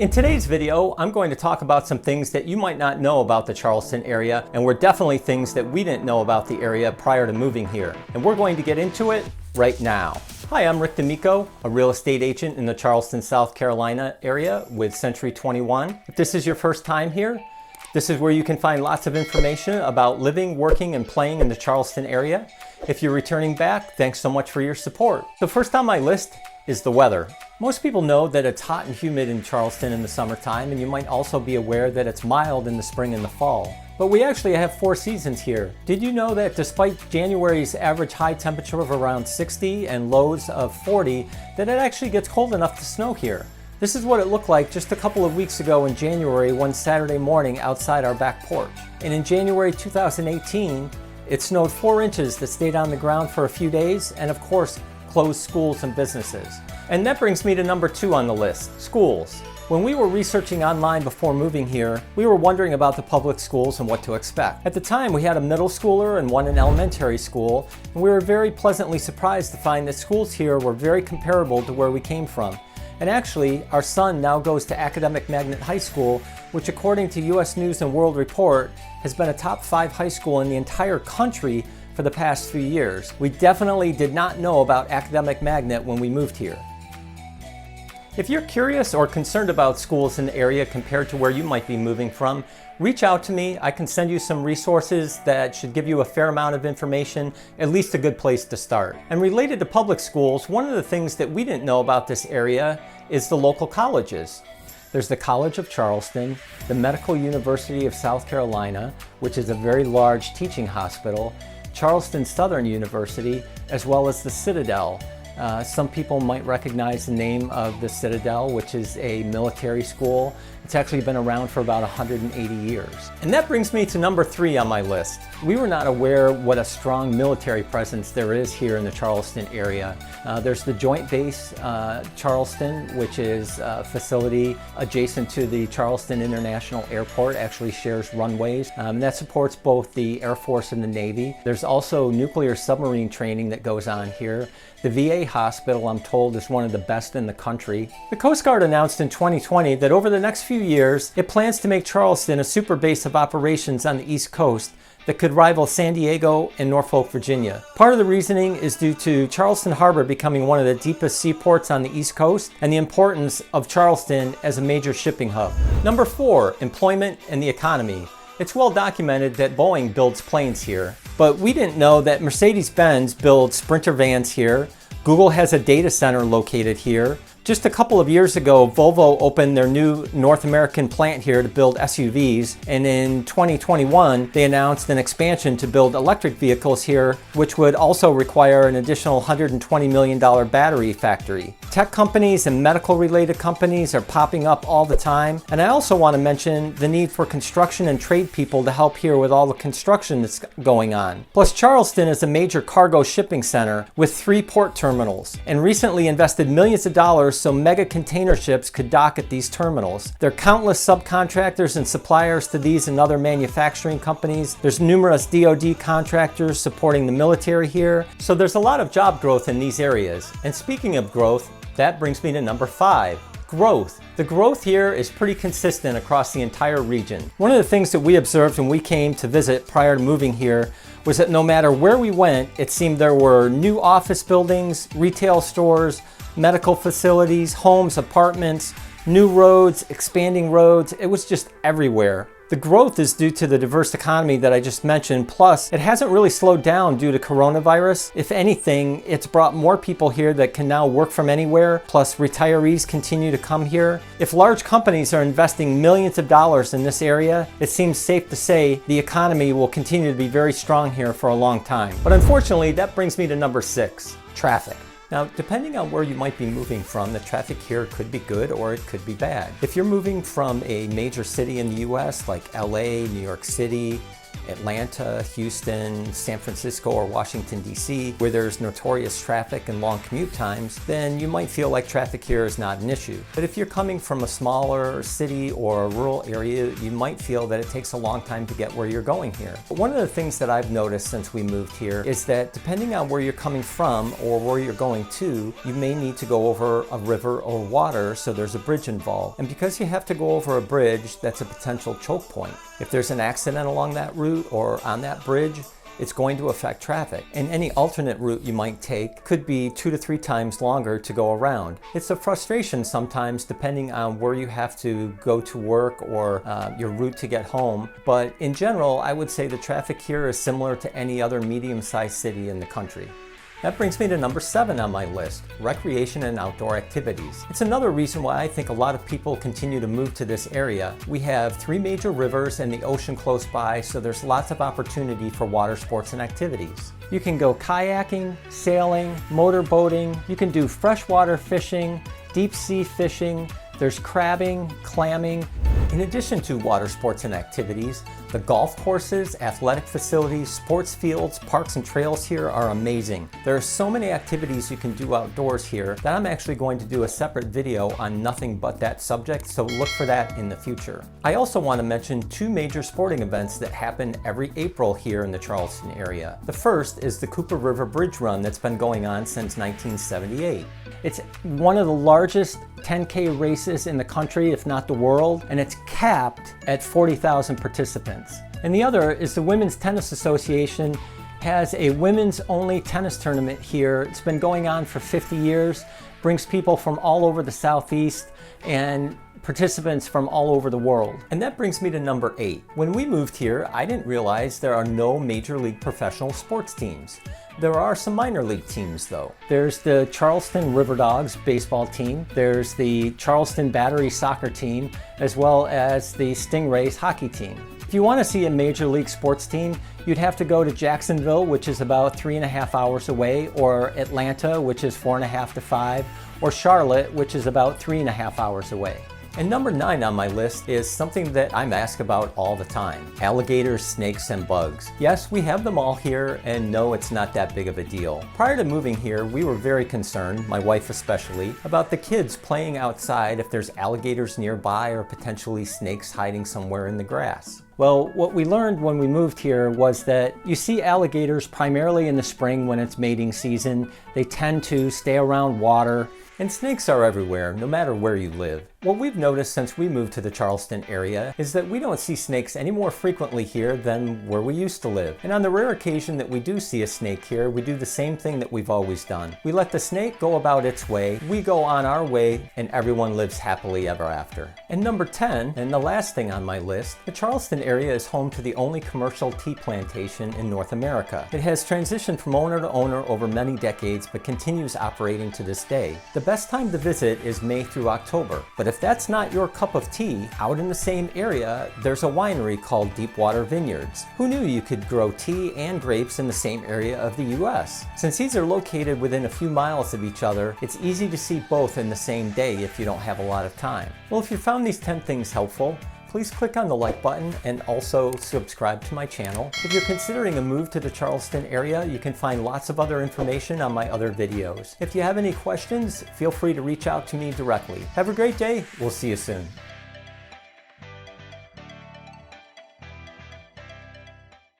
In today's video, I'm going to talk about some things that you might not know about the Charleston area, and were definitely things that we didn't know about the area prior to moving here. And we're going to get into it right now. Hi, I'm Rick Dimicco, a real estate agent in the Charleston, South Carolina area with Century 21. If this is your first time here, this is where you can find lots of information about living, working, and playing in the Charleston area. If you're returning back, thanks so much for your support. So first on my list is the weather. Most people know that it's hot and humid in Charleston in the summertime, and you might also be aware that it's mild in the spring and the fall. But we actually have 4 seasons here. Did you know that despite January's average high temperature of around 60 and lows of 40, that it actually gets cold enough to snow here? This is what it looked like just a couple of weeks ago in January, one Saturday morning outside our back porch. And in January 2018, it snowed 4 inches that stayed on the ground for a few days, and of course, closed schools and businesses. And that brings me to number 2 on the list, schools. When we were researching online before moving here, we were wondering about the public schools and what to expect. At the time, we had a middle schooler and one in elementary school, and we were very pleasantly surprised to find that schools here were very comparable to where we came from. And actually, our son now goes to Academic Magnet High School, which according to U.S. News and World Report, has been a top 5 high school in the entire country for the past few years. We definitely did not know about Academic Magnet when we moved here. If you're curious or concerned about schools in the area compared to where you might be moving from, reach out to me. I can send you some resources that should give you a fair amount of information, at least a good place to start. And related to public schools, one of the things that we didn't know about this area is the local colleges. There's the College of Charleston, the Medical University of South Carolina, which is a very large teaching hospital, Charleston Southern University, as well as the Citadel. Some people might recognize the name of the Citadel, which is a military school. It's actually been around for about 180 years. And that brings me to number 3 on my list. We were not aware what a strong military presence there is here in the Charleston area. There's the Joint Base Charleston, which is a facility adjacent to the Charleston International Airport, actually shares runways. That supports both the Air Force and the Navy. There's also nuclear submarine training that goes on here. The VA hospital, I'm told, is one of the best in the country. The Coast Guard announced in 2020 that over the next few years, it plans to make Charleston a super base of operations on the East Coast that could rival San Diego and Norfolk, Virginia. Part of the reasoning is due to Charleston Harbor becoming one of the deepest seaports on the East Coast and the importance of Charleston as a major shipping hub. Number 4, employment and the economy. It's well documented that Boeing builds planes here, but we didn't know that Mercedes-Benz builds Sprinter vans here. Google has a data center located here. Just a couple of years ago, Volvo opened their new North American plant here to build SUVs, and in 2021, they announced an expansion to build electric vehicles here, which would also require an additional $120 million battery factory. Tech companies and medical-related companies are popping up all the time, and I also want to mention the need for construction and trade people to help here with all the construction that's going on. Plus, Charleston is a major cargo shipping center with 3 port terminals, and recently invested millions of dollars so mega container ships could dock at these terminals. There are countless subcontractors and suppliers to these and other manufacturing companies. There's numerous DoD contractors supporting the military here. So there's a lot of job growth in these areas. And speaking of growth, that brings me to number 5. Growth. The growth here is pretty consistent across the entire region. One of the things that we observed when we came to visit prior to moving here was that no matter where we went, it seemed there were new office buildings, retail stores, medical facilities, homes, apartments, new roads, expanding roads. It was just everywhere. The growth is due to the diverse economy that I just mentioned, plus it hasn't really slowed down due to coronavirus. If anything, it's brought more people here that can now work from anywhere, plus retirees continue to come here. If large companies are investing millions of dollars in this area, it seems safe to say the economy will continue to be very strong here for a long time. But unfortunately, that brings me to number 6, traffic. Now, depending on where you might be moving from, the traffic here could be good or it could be bad. If you're moving from a major city in the US like LA, New York City, Atlanta, Houston, San Francisco, or Washington, D.C., where there's notorious traffic and long commute times, then you might feel like traffic here is not an issue. But if you're coming from a smaller city or a rural area, you might feel that it takes a long time to get where you're going here. But one of the things that I've noticed since we moved here is that depending on where you're coming from or where you're going to, you may need to go over a river or water, so there's a bridge involved. And because you have to go over a bridge, that's a potential choke point. If there's an accident along that route or on that bridge, it's going to affect traffic. And any alternate route you might take could be 2 to 3 times longer to go around. It's a frustration sometimes depending on where you have to go to work or your route to get home. But in general, I would say the traffic here is similar to any other medium-sized city in the country. That brings me to number 7 on my list, recreation and outdoor activities. It's another reason why I think a lot of people continue to move to this area. We have 3 major rivers and the ocean close by, so there's lots of opportunity for water sports and activities. You can go kayaking, sailing, motor boating, you can do freshwater fishing, deep sea fishing, there's crabbing, clamming. In addition to water sports and activities, the golf courses, athletic facilities, sports fields, parks and trails here are amazing. There are so many activities you can do outdoors here that I'm actually going to do a separate video on nothing but that subject, so look for that in the future. I also want to mention 2 major sporting events that happen every April here in the Charleston area. The first is the Cooper River Bridge Run that's been going on since 1978. It's one of the largest 10K races in the country, if not the world, and it's capped at 40,000 participants. And the other is the Women's Tennis Association has a women's only tennis tournament here. It's been going on for 50 years, brings people from all over the Southeast and participants from all over the world. And that brings me to number 8. When we moved here, I didn't realize there are no major league professional sports teams. There are some minor league teams though. There's the Charleston River Dogs baseball team, there's the Charleston Battery soccer team, as well as the Stingrays hockey team. If you want to see a major league sports team, you'd have to go to Jacksonville, which is about 3.5 hours away, or Atlanta, which is 4.5 to 5, or Charlotte, which is about 3.5 hours away. And number 9 on my list is something that I'm asked about all the time: alligators, snakes, and bugs. Yes, we have them all here, and no, it's not that big of a deal. Prior to moving here, we were very concerned, my wife especially, about the kids playing outside if there's alligators nearby or potentially snakes hiding somewhere in the grass. Well, what we learned when we moved here was that you see alligators primarily in the spring when it's mating season. They tend to stay around water. And snakes are everywhere, no matter where you live. What we've noticed since we moved to the Charleston area is that we don't see snakes any more frequently here than where we used to live. And on the rare occasion that we do see a snake here, we do the same thing that we've always done. We let the snake go about its way, we go on our way, and everyone lives happily ever after. And number 10, and the last thing on my list, the Charleston area is home to the only commercial tea plantation in North America. It has transitioned from owner to owner over many decades, but continues operating to this day. The best time to visit is May through October, but if that's not your cup of tea, out in the same area, there's a winery called Deepwater Vineyards. Who knew you could grow tea and grapes in the same area of the US? Since these are located within a few miles of each other, it's easy to see both in the same day if you don't have a lot of time. Well, if you found these 10 things helpful, please click on the like button and also subscribe to my channel. If you're considering a move to the Charleston area, you can find lots of other information on my other videos. If you have any questions, feel free to reach out to me directly. Have a great day. We'll see you soon.